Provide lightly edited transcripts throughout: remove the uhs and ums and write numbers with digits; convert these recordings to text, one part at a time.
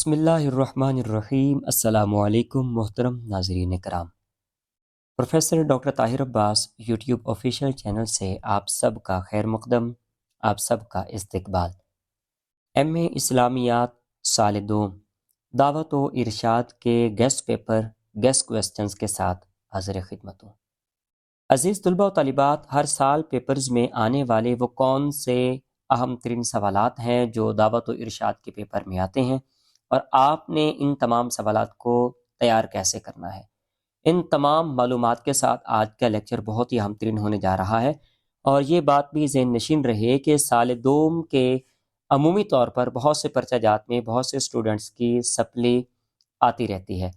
بسم اللہ الرحمن الرحیم۔ السلام علیکم محترم ناظرین کرام۔ پروفیسر ڈاکٹر طاہر عباس یوٹیوب آفیشیل چینل سے آپ سب کا خیر مقدم، آپ سب کا استقبال۔ ایم اے اسلامیات سال دوم دعوت و ارشاد کے گیسٹ پیپر گیسٹ کویسچنز کے ساتھ حاضر خدمت ہوں۔ عزیز طلبہ و طالبات، ہر سال پیپرز میں آنے والے وہ کون سے اہم ترین سوالات ہیں جو دعوت و ارشاد کے پیپر میں آتے ہیں، اور آپ نے ان تمام سوالات کو تیار کیسے کرنا ہے، ان تمام معلومات کے ساتھ آج کا لیکچر بہت ہی اہم ترین ہونے جا رہا ہے۔ اور یہ بات بھی ذہن نشین رہے کہ سال دوم کے عمومی طور پر بہت سے پرچہ جات میں بہت سے اسٹوڈنٹس کی سپلی آتی رہتی ہے۔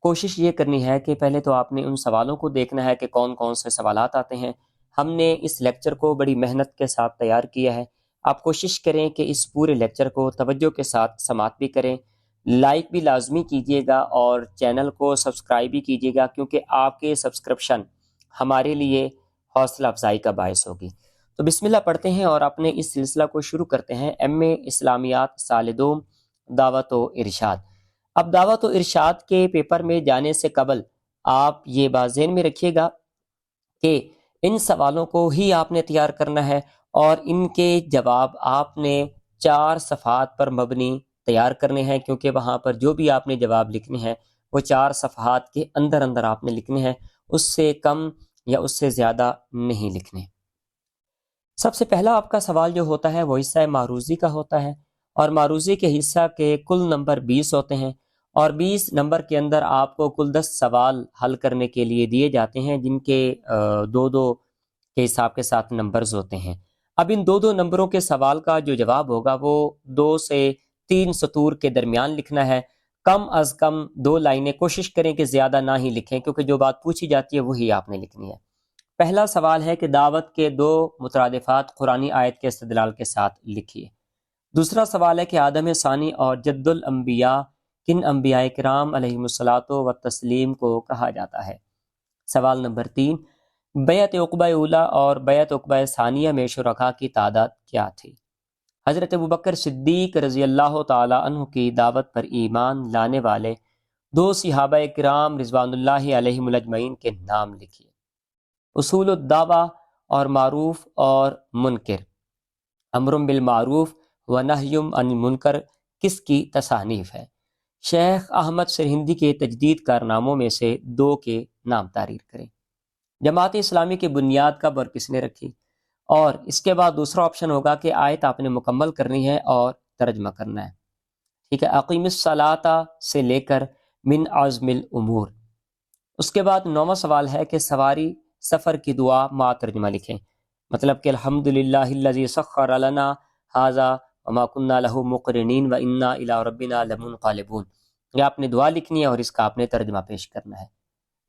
کوشش یہ کرنی ہے کہ پہلے تو آپ نے ان سوالوں کو دیکھنا ہے کہ کون کون سے سوالات آتے ہیں۔ ہم نے اس لیکچر کو بڑی محنت کے ساتھ تیار کیا ہے۔ آپ کوشش کریں کہ اس پورے لیکچر کو توجہ کے ساتھ سماعت بھی کریں، لائک بھی لازمی کیجیے گا اور چینل کو سبسکرائب بھی کیجیے گا، کیونکہ آپ کے سبسکرپشن ہمارے لیے حوصلہ افزائی کا باعث ہوگی۔ تو بسم اللہ پڑھتے ہیں اور اپنے اس سلسلہ کو شروع کرتے ہیں۔ ایم اے اسلامیات سال دوم دعوت و ارشاد۔ اب دعوت و ارشاد کے پیپر میں جانے سے قبل آپ یہ بات ذہن میں رکھیے گا کہ ان سوالوں کو ہی آپ نے تیار کرنا ہے، اور ان کے جواب آپ نے 4 صفحات پر مبنی تیار کرنے ہیں، کیونکہ وہاں پر جو بھی آپ نے جواب لکھنے ہیں وہ 4 صفحات کے اندر اندر آپ نے لکھنے ہیں، اس سے کم یا اس سے زیادہ نہیں لکھنے۔ سب سے پہلا آپ کا سوال جو ہوتا ہے وہ حصہ معروضی کا ہوتا ہے، اور معروضی کے حصہ کے کل نمبر 20 ہوتے ہیں، اور 20 نمبر کے اندر آپ کو کل 10 سوال حل کرنے کے لیے دیے جاتے ہیں، جن کے 2 کے حساب کے ساتھ نمبرز ہوتے ہیں۔ اب ان 2 نمبروں کے سوال کا جو جواب ہوگا وہ 2 سے 3 سطور کے درمیان لکھنا ہے۔ کم از کم 2 لائنیں کوشش کریں کہ زیادہ نہ ہی لکھیں، کیونکہ جو بات پوچھی جاتی ہے وہی آپ نے لکھنی ہے۔ پہلا سوال ہے کہ دعوت کے 2 مترادفات قرآنی آیت کے استدلال کے ساتھ لکھیے۔ دوسرا سوال ہے کہ آدم ثانی اور جد الانبیاء کن انبیاء کرام علیہم الصلاۃ والتسلیم کو کہا جاتا ہے؟ سوال نمبر 3، بیعت عقبہ اولیٰ اور بیعت عقبہ ثانیہ میں شرکاء کی تعداد کیا تھی؟ حضرت ابوبکر صدیق رضی اللہ تعالی عنہ کی دعوت پر ایمان لانے والے 2 صحابہ کرام رضوان اللہ علیہم اجمعین کے نام لکھیے۔ اصول الدعوہ اور معروف اور منکر، امر بالمعروف و نہی عن المنکر کس کی تصانیف ہے؟ شیخ احمد سرہندی کے تجدید کارناموں میں سے 2 کے نام تعریف کریں۔ جماعت اسلامی کی بنیاد کب اور کس نے رکھی؟ اور اس کے بعد دوسرا آپشن ہوگا کہ آیت آپ نے مکمل کرنی ہے اور ترجمہ کرنا ہے۔ ٹھیک ہے، اقیم الصلاۃ سے لے کر من عزم الامور۔ اس کے بعد 9واں سوال ہے کہ سواری سفر کی دعا ما ترجمہ لکھیں، مطلب کہ الحمدللہ الذی سخر لنا ھذا وما كنا له مقرنین وانا الی ربنا لمنقلبون۔ یہ آپ نے دعا لکھنی ہے اور اس کا آپ نے ترجمہ پیش کرنا ہے۔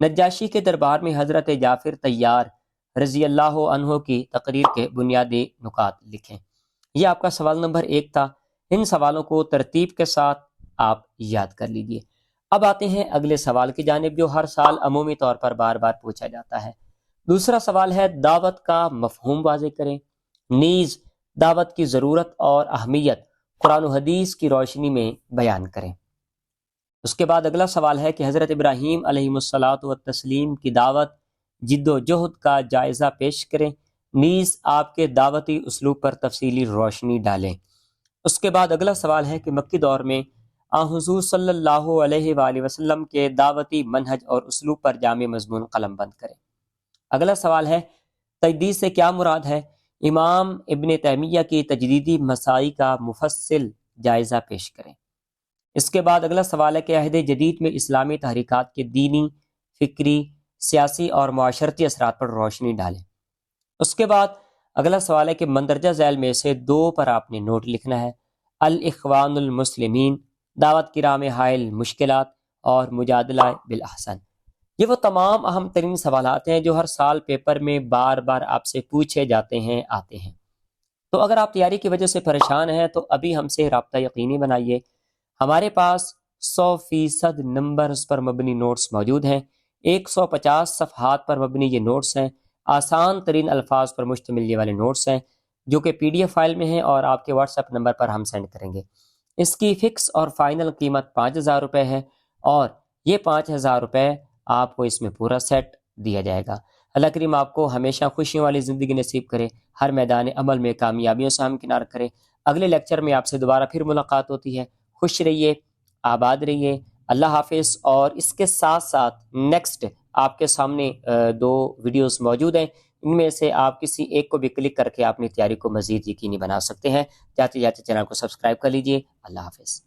نجاشی کے دربار میں حضرت جعفر طیار رضی اللہ عنہ کی تقریر کے بنیادی نکات لکھیں۔ یہ آپ کا سوال نمبر 1 تھا۔ ان سوالوں کو ترتیب کے ساتھ آپ یاد کر لیجئے۔ اب آتے ہیں اگلے سوال کی جانب، جو ہر سال عمومی طور پر بار بار پوچھا جاتا ہے۔ دوسرا سوال ہے دعوت کا مفہوم واضح کریں، نیز دعوت کی ضرورت اور اہمیت قرآن و حدیث کی روشنی میں بیان کریں۔ اس کے بعد اگلا سوال ہے کہ حضرت ابراہیم علیہ الصلاۃ والتسلیم کی دعوت جد و جہد کا جائزہ پیش کریں، نیز آپ کے دعوتی اسلوب پر تفصیلی روشنی ڈالیں۔ اس کے بعد اگلا سوال ہے کہ مکی دور میں حضور صلی اللہ علیہ وآلہ وسلم کے دعوتی منہج اور اسلوب پر جامع مضمون قلم بند کریں۔ اگلا سوال ہے تجدید سے کیا مراد ہے؟ امام ابن تیمیہ کی تجدیدی مسائی کا مفصل جائزہ پیش کریں۔ اس کے بعد اگلا سوال ہے کہ عہد جدید میں اسلامی تحریکات کے دینی، فکری، سیاسی اور معاشرتی اثرات پر روشنی ڈالیں۔ اس کے بعد اگلا سوال ہے کہ مندرجہ ذیل میں سے 2 پر آپ نے نوٹ لکھنا ہے، الاخوان المسلمین، دعوت کی راہ میں حائل مشکلات، اور مجادلہ بالاحسن۔ یہ وہ تمام اہم ترین سوالات ہیں جو ہر سال پیپر میں بار بار آپ سے پوچھے جاتے ہیں، آتے ہیں۔ تو اگر آپ تیاری کی وجہ سے پریشان ہیں تو ابھی ہم سے رابطہ یقینی بنائیے۔ ہمارے پاس 100% نمبرز پر مبنی نوٹس موجود ہیں، 150 صفحات پر مبنی یہ نوٹس ہیں، آسان ترین الفاظ پر مشتمل یہ والے نوٹس ہیں جو کہ PDF فائل میں ہیں اور آپ کے واٹس ایپ نمبر پر ہم سینڈ کریں گے۔ اس کی فکس اور فائنل قیمت 5,000 روپے ہے، اور یہ 5,000 روپے آپ کو اس میں پورا سیٹ دیا جائے گا۔ اللہ کریم آپ کو ہمیشہ خوشیوں والی زندگی نصیب کرے، ہر میدان عمل میں کامیابیوں سے ہمکنار کرے۔ اگلے لیکچر میں آپ سے دوبارہ پھر ملاقات ہوتی ہے۔ خوش رہیے، آباد رہیے، اللہ حافظ۔ اور اس کے ساتھ ساتھ نیکسٹ آپ کے سامنے 2 ویڈیوز موجود ہیں، ان میں سے آپ کسی ایک کو بھی کلک کر کے اپنی تیاری کو مزید یقینی بنا سکتے ہیں۔ جاتے جاتے چینل کو سبسکرائب کر لیجئے۔ اللہ حافظ۔